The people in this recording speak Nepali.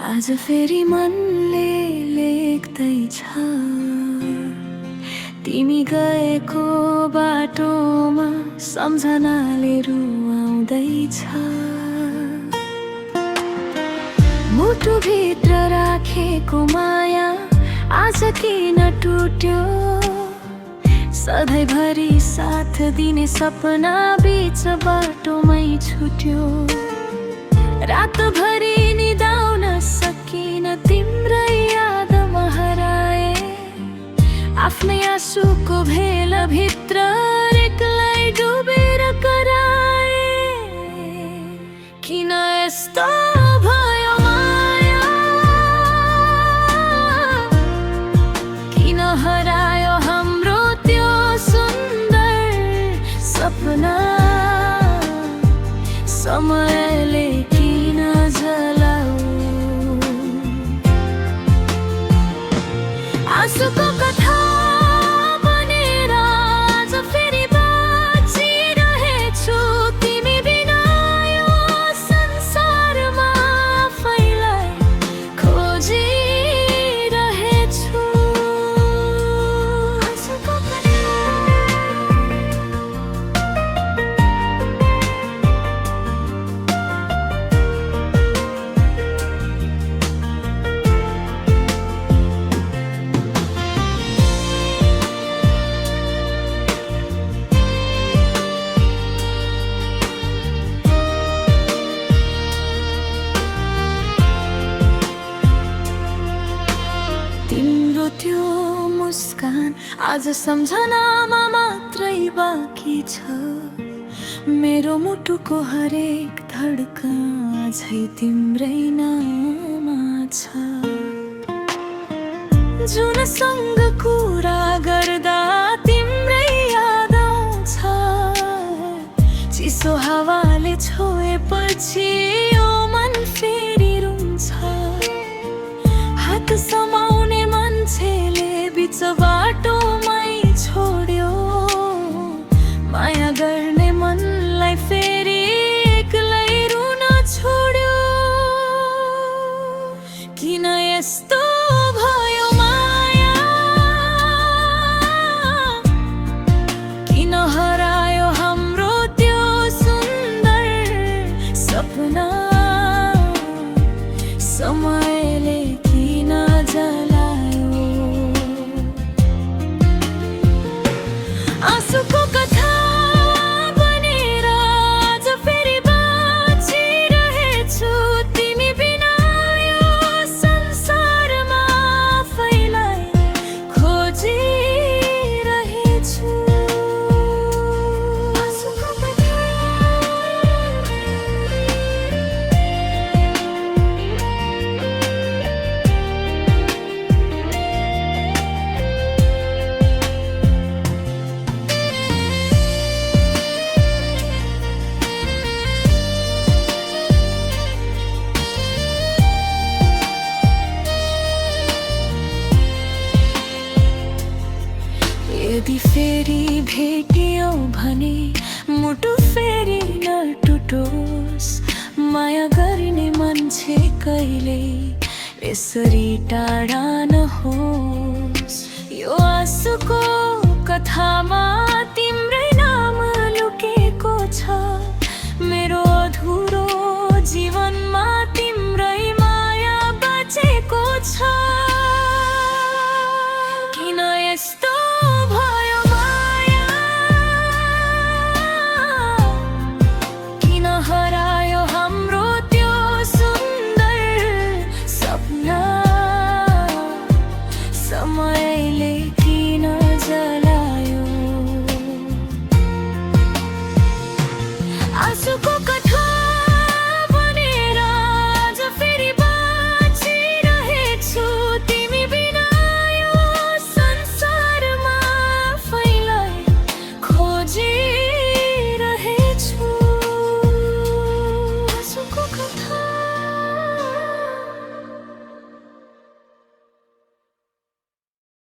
आज फेरि मनले लेख्दैछ तिमी गएको बाटोमा सम्झनाले रुवाउँदैछ। मुटुभित्र राखेको माया आज किन टुट्यो? सधैँभरि साथ दिने सपना बीच बाटोमै छुट्यो। रातभरि निदाउन सकिन तिम्रै यादमा हराए। आफ्नै आँसुको भेलभित्र एक्लै डुबेर कराए। किन यस्तो भयो माया? किन हरायो हाम्रो त्यो सुन्दर सपना? समयले किन जलाऊ? आँसुको कथा बनेर आज फेरि बाँचिरहेछु तिमी बिना यो संसारमा आफैलाई खोजिरहेछु। आँसुको तिम्रो त्यो मुस्कान आज सम्झनामा मात्रै बाँकी छ। मेरो मुटुको हरेक धड्कन झै तिम्रै नाममा छ। जुनसँग कुरा गर्दा तिम्रै याद आउँछ। चिसो हावाले छोएपछि यो मन फेरि रुन्छ। हात समाउने मान्छेले बिच बाटोमै छोड्यो। माया गर्ने मनलाई फेरि एक्लै रुन छोड्यो। किन यस्तो भयो माया? किन हरायो हाम्रो त्यो सुन्दर सपना? समयले किन जलायो? आँसुको कथा बनेर आज फेरि बाँचिरहेछु तिमी बिना यो संसारमा आफैलाई खोजिरहेछु। आँसुको कथा यदि फेरि भेटियो भने मुटु फेरि नटुटोस्। माया गर्ने मान्छे कहिले यसरी टाढा नहोस्। यो आँसुको कथामा तिम्रै नाम लुकेको छ। मेरो अधुरो जीवनमा